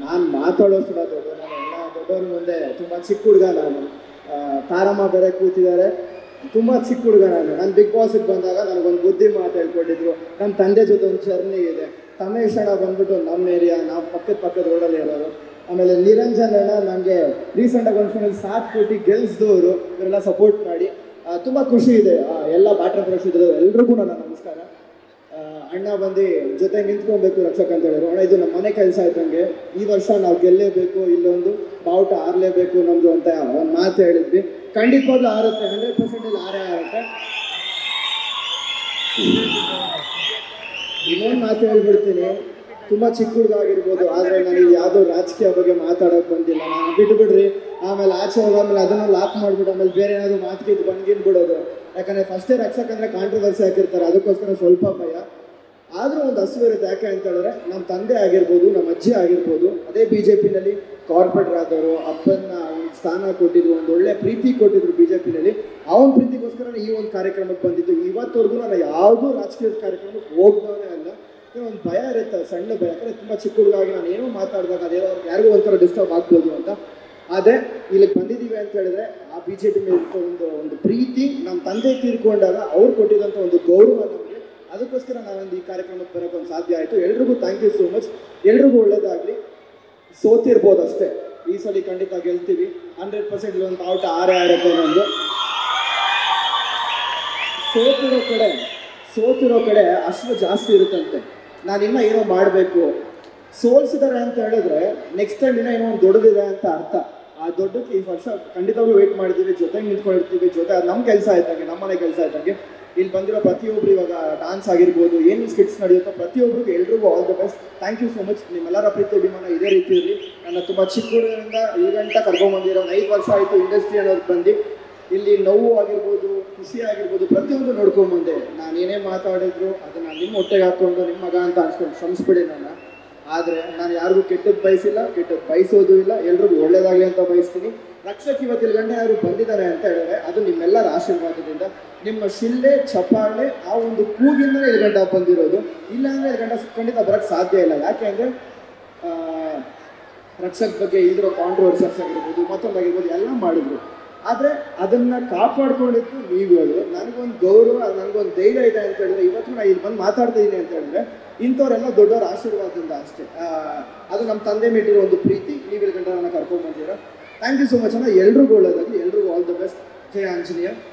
ನಾನು ಮಾತಾಡೋಷ್ಟು ದೊಡ್ಡದು, ನಾನು ಎಲ್ಲ ದೊಡ್ಡವ್ರ ಮುಂದೆ ತುಂಬ ಚಿಕ್ಕ ಹುಡುಗ ನಾನು. ತಾರಮ್ಮ ಬೇರೆ ಕೂತಿದ್ದಾರೆ, ತುಂಬ ಚಿಕ್ಕ ಹುಡುಗ ನಾನು ಬಿಗ್ ಬಾಸಿಗೆ ಬಂದಾಗ ನನಗೊಂದು ಬುದ್ಧಿ ಮಾತು ಹೇಳ್ಕೊಟ್ಟಿದ್ರು. ನಮ್ಮ ತಂದೆ ಜೊತೆ ಒಂದು ಜರ್ನಿ ಇದೆ. ತಮೇಶ್ ಅಣ್ಣ ಬಂದ್ಬಿಟ್ಟು ನಮ್ಮ ಏರಿಯಾ, ನಾವು ಪಕ್ಕದ ರೋಡಲ್ಲಿ ಇರೋದು. ಆಮೇಲೆ ನಿರಂಜನ್ ಅಣ್ಣ ನನಗೆ ರೀಸೆಂಟಾಗಿ ಒಂದು ಫೋನಲ್ಲಿ ಸಾಥ್ ಕೊಟ್ಟು ಗೆಲ್ಸಿದವರು, ಇವರೆಲ್ಲ ಸಪೋರ್ಟ್ ಮಾಡಿ ತುಂಬ ಖುಷಿ ಇದೆ. ಎಲ್ಲ ಬ್ಯಾಟರ್ ಬ್ರಷ್ ಇದ್ರು ಎಲ್ರಿಗೂ ನನ್ನ ನಮಸ್ಕಾರ. ಅಣ್ಣ ಬಂದು ಜೊತೆ ನಿಂತ್ಕೊಬೇಕು ರಕ್ಷಕ್ ಅಂತ ಹೇಳಿದ್ರು. ಅಣ್ಣ ಇದು ನಮ್ಮ ಮನೆ ಕೆಲಸ ಆಯ್ತಂಗೆ, ಈ ವರ್ಷ ನಾವು ಗೆಲ್ಲೇಬೇಕು, ಇಲ್ಲೊಂದು ಬಾವುಟ ಆರಲೇಬೇಕು ನಮ್ಮದು ಅಂತ ಒಂದು ಮಾತು ಹೇಳಿದ್ವಿ. ಖಂಡಿತವಾಗ್ಲೂ ಆರುತ್ತೆ, 100% ಆರುತ್ತೆ. ಇನ್ನೊಂದು ಮಾತು ಹೇಳ್ಬಿಡ್ತೀನಿ, ತುಂಬ ಚಿಕ್ಕ ಹುಡುಗ ಆಗಿರ್ಬೋದು, ಆದರೆ ನನಗೆ ಯಾವುದೋ ರಾಜಕೀಯ ಬಗ್ಗೆ ಮಾತಾಡೋಕೆ ಬಂದಿಲ್ಲ. ನಾನು ಬಿಟ್ಬಿಡ್ರಿ, ಆಮೇಲೆ ಆಚೆ ಹೋಗಾದ್ಮೇಲೆ ಅದನ್ನು ಲಾಕ್ ಮಾಡಿಬಿಟ್ಟು ಆಮೇಲೆ ಬೇರೆ ಏನಾದರೂ ಮಾತಿಗೆ ಬಂದ್ಗಿನ್ಬಿಡೋದು. ಯಾಕಂದರೆ ಫಸ್ಟೇ ರಕ್ಷಕ್ ಅಂದರೆ ಕಾಂಟ್ರವರ್ಸಿ ಹಾಕಿರ್ತಾರೆ, ಅದಕ್ಕೋಸ್ಕರ ಸ್ವಲ್ಪ ಭಯ. ಆದರೂ ಒಂದು ಹಸಿವು ಇರುತ್ತೆ. ಯಾಕೆ ಅಂತ ಹೇಳಿದ್ರೆ ನಮ್ಮ ತಂದೆ ಆಗಿರ್ಬೋದು, ನಮ್ಮ ಅಜ್ಜಿ ಆಗಿರ್ಬೋದು, ಅದೇ BJPನಲ್ಲಿ ಕಾರ್ಪೊರೇಟರ್ ಆದವರು, ಅಪ್ಪನ ಒಂದು ಸ್ಥಾನ ಕೊಟ್ಟಿದ್ರು, ಒಂದು ಒಳ್ಳೆ ಪ್ರೀತಿ ಕೊಟ್ಟಿದ್ರು BJPನಲ್ಲಿ. ಅವನ ಪ್ರೀತಿಗೋಸ್ಕರ ಈ ಒಂದು ಕಾರ್ಯಕ್ರಮಕ್ಕೆ ಬಂದಿದ್ದು. ಇವತ್ತವರೆಗೂ ನಾನು ಯಾವುದೂ ರಾಜಕೀಯ ಕಾರ್ಯಕ್ರಮಕ್ಕೆ ಹೋಗ್ದವನೇ ಅಲ್ಲ. ಒಂದು ಭಯ ಇರುತ್ತೆ, ಸಣ್ಣ ಭಯ. ಯಾಕಂದರೆ ತುಂಬ ಚಿಕ್ಕ ಹುಡುಗಾಗಿ ನಾನು ಏನೋ ಮಾತಾಡಿದಾಗ ಅದೇನೋ ಯಾರಿಗೂ ಒಂಥರ ಡಿಸ್ಟರ್ಬ್ ಆಗ್ಬೋದು ಅಂತ. ಆದರೆ ಇಲ್ಲಿಗೆ ಬಂದಿದ್ದೀವಿ ಅಂತ ಹೇಳಿದ್ರೆ ಆ BJP ಮೇಲೆ ಒಂದು ಪ್ರೀತಿ, ನಮ್ಮ ತಂದೆ ತೀರ್ಕೊಂಡಾಗ ಅವ್ರು ಕೊಟ್ಟಿದ್ದಂಥ ಒಂದು ಗೌರವ ನಮಗೆ. ಅದಕ್ಕೋಸ್ಕರ ನಾವೊಂದು ಈ ಕಾರ್ಯಕ್ರಮಕ್ಕೆ ಬರೋಕ್ಕೆ ಒಂದು ಸಾಧ್ಯ ಆಯಿತು. ಎಲ್ರಿಗೂ ಥ್ಯಾಂಕ್ ಯು ಸೋ ಮಚ್. ಎಲ್ರಿಗೂ ಒಳ್ಳೇದಾಗಲಿ. ಸೋತಿರ್ಬೋದು ಅಷ್ಟೇ, ಈ ಸಲ ಖಂಡಿತ ಗೆಲ್ತೀವಿ. 100% ಇಲ್ಲೊಂದು ಬಾವುಟ ಆರುತ್ತೆ ನಮ್ಮದು. ಸೋತಿರೋ ಕಡೆ ಅಷ್ಟು ಜಾಸ್ತಿ ಇರುತ್ತಂತೆ. ನಾನು ಇನ್ನೂ ಏನೋ ಮಾಡಬೇಕು. ಸೋಲ್ಸಿದ್ದಾರೆ ಅಂತ ಹೇಳಿದ್ರೆ ನೆಕ್ಸ್ಟ್ ಟೈಮ್ ಏನೋ ಒಂದು ದೊಡ್ಡದಿದೆ ಅಂತ ಅರ್ಥ. ಆ ದೊಡ್ಡಕ್ಕೆ ಈ ವರ್ಷ ಖಂಡಿತವಾಗ್ಲೂ ವೇಟ್ ಮಾಡಿದ್ದೀವಿ, ಜೊತೆಗೆ ನಿಂತ್ಕೊಂಡಿರ್ತೀವಿ. ಜೊತೆ ಅದು ನಮ್ಮ ಕೆಲಸ ಆಯ್ತಾಗೆ, ನಮ್ಮನೆ ಕೆಲಸ ಆಯ್ತಾಗೆ. ಇಲ್ಲಿ ಬಂದಿರೋ ಪ್ರತಿಯೊಬ್ಬರು, ಇವಾಗ ಡಾನ್ಸ್ ಆಗಿರ್ಬೋದು, ಏನು ಸ್ಕಿಟ್ಸ್ ನಡೆಯುತ್ತೋ ಪ್ರತಿಯೊಬ್ಬರಿಗೂ ಎಲ್ರಿಗೂ all the best. Thank you so much. ನಿಮ್ಮೆಲ್ಲರ ಪ್ರೀತಿ ಅಭಿಮಾನ ಇದೇ ರೀತಿ ಇರಲಿ. ನನ್ನ ತುಂಬ ಚಿಕ್ಕ ಹುಡುಗರಿಂದ ಈ ಗಂಟ ಕರ್ಕೊಂಡ್ಬಂದಿರೋ, ಒಂದು 5 ವರ್ಷ ಆಯಿತು ಇಂಡಸ್ಟ್ರಿ ಅನ್ನೋದು ಬಂದು. ಇಲ್ಲಿ ನೋವು ಆಗಿರ್ಬೋದು, ಖುಷಿ ಆಗಿರ್ಬೋದು, ಪ್ರತಿಯೊಂದು ನೋಡ್ಕೊಂಬಂದೆ. ನಾನು ಏನೇ ಮಾತಾಡಿದ್ರು ಅದನ್ನು ನಿಮ್ಮ ಹೊಟ್ಟೆಗೆ ಹಾಕ್ಕೊಂಡು ನಿಮ್ಮ ಮಗ ಅಂತ ಅನ್ಸ್ಕೊಂಡು ಶ್ರಮಿಸ್ಬಿಡಿ ನನ್ನ. ಆದರೆ ನಾನು ಯಾರಿಗೂ ಕೆಟ್ಟದ್ದು ಬಯಸಿಲ್ಲ, ಕೆಟ್ಟದ್ದು ಬಯಸೋದು ಇಲ್ಲ. ಎಲ್ರಿಗೂ ಒಳ್ಳೇದಾಗಲಿ ಅಂತ ಬಯಸ್ತೀನಿ. ರಕ್ಷಕ್ ಇವತ್ತಿನ ಗಂಟೆ ಯಾರು ಬಂದಿದ್ದಾರೆ ಅಂತ ಹೇಳಿದ್ರೆ ಅದು ನಿಮ್ಮೆಲ್ಲರ ಆಶೀರ್ವಾದದಿಂದ, ನಿಮ್ಮ ಶಿಲ್ಲೆ ಚಪ್ಪಾಳೆ ಆ ಒಂದು ಕೂಗಿಂದಲೇ ಇಲ್ಲಿ ಗಂಟ ಬಂದಿರೋದು. ಇಲ್ಲಾಂದರೆ ಇಲ್ಲಿ ಗಂಟ ಖಂಡಿತ ಬರೋಕ್ಕೆ ಸಾಧ್ಯ ಇಲ್ಲ. ಯಾಕೆ ಅಂದರೆ ರಕ್ಷಕ್ ಬಗ್ಗೆ ಇಲ್ಲಿರೋ ಕಾಂಟ್ರವರ್ಸರ್ಸ್ ಆಗಿರ್ಬೋದು, ಮತ್ತೊಂದಾಗಿರ್ಬೋದು, ಎಲ್ಲ ಮಾಡಿದ್ರು. ಆದರೆ ಅದನ್ನು ಕಾಪಾಡ್ಕೊಂಡಿದ್ದು ನೀವುಗಳು. ನನಗೊಂದು ಗೌರವ, ನನಗೊಂದು ಧೈರ್ಯ ಇದೆ ಅಂತ ಹೇಳಿದ್ರೆ, ಇವತ್ತು ನಾನು ಇಲ್ಲಿ ಬಂದು ಮಾತಾಡ್ತಿದ್ದೀನಿ ಅಂತ ಹೇಳಿದ್ರೆ ಇಂಥವರೆಲ್ಲ ದೊಡ್ಡವರ ಆಶೀರ್ವಾದದಿಂದ ಅಷ್ಟೇ. ಅದು ನಮ್ಮ ತಂದೆ ಮೇಟಿರೋ ಒಂದು ಪ್ರೀತಿ. ನೀವು ಇಲ್ಲಿ ಗಂಟ ನನ್ನ ಕರ್ಕೊಂಡ್ಬಂದಿರೋ. ಥ್ಯಾಂಕ್ ಯು ಸೊ ಮಚ್ ಅಣ್ಣ. ಎಲ್ರಿಗೂ ಒಳ್ಳೆಯದಾಗಲಿ, ಎಲ್ರಿಗೂ all the best. Jaya Anjaneya.